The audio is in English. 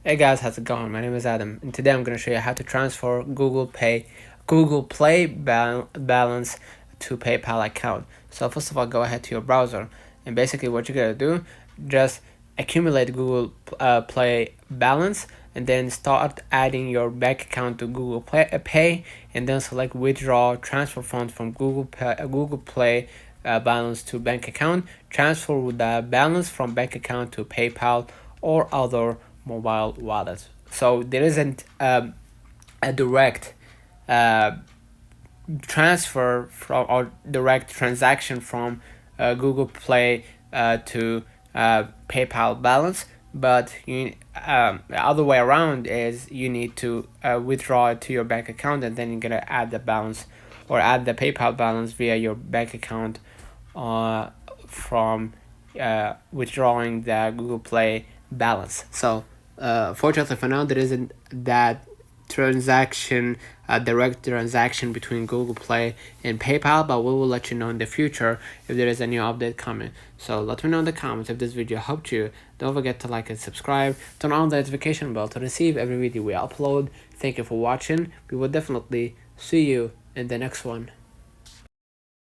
Hey guys, how's it going? My name is Adam, and today I'm going to show you how to transfer Google Play balance to PayPal account. So first of all, go ahead to your browser, and basically what you're going to do, just accumulate Google Play balance, and then start adding your bank account to Google Pay, and then select withdraw transfer funds from Google Play balance to bank account. Transfer the balance from bank account to PayPal or other mobile wallets. So there isn't a direct uh, transfer from or direct transaction from Google Play to PayPal balance, but the other way around is you need to withdraw it to your bank account, and then you're gonna add the balance or add the PayPal balance via your bank account from withdrawing the Google Play balance. So fortunately for now, there isn't that direct transaction between Google Play and PayPal, but we will let you know in the future if there is a new update coming. So let me know in the comments if this video helped you. Don't forget to like and subscribe. Turn on the notification bell to receive every video we upload. Thank you for watching. We will definitely see you in the next one.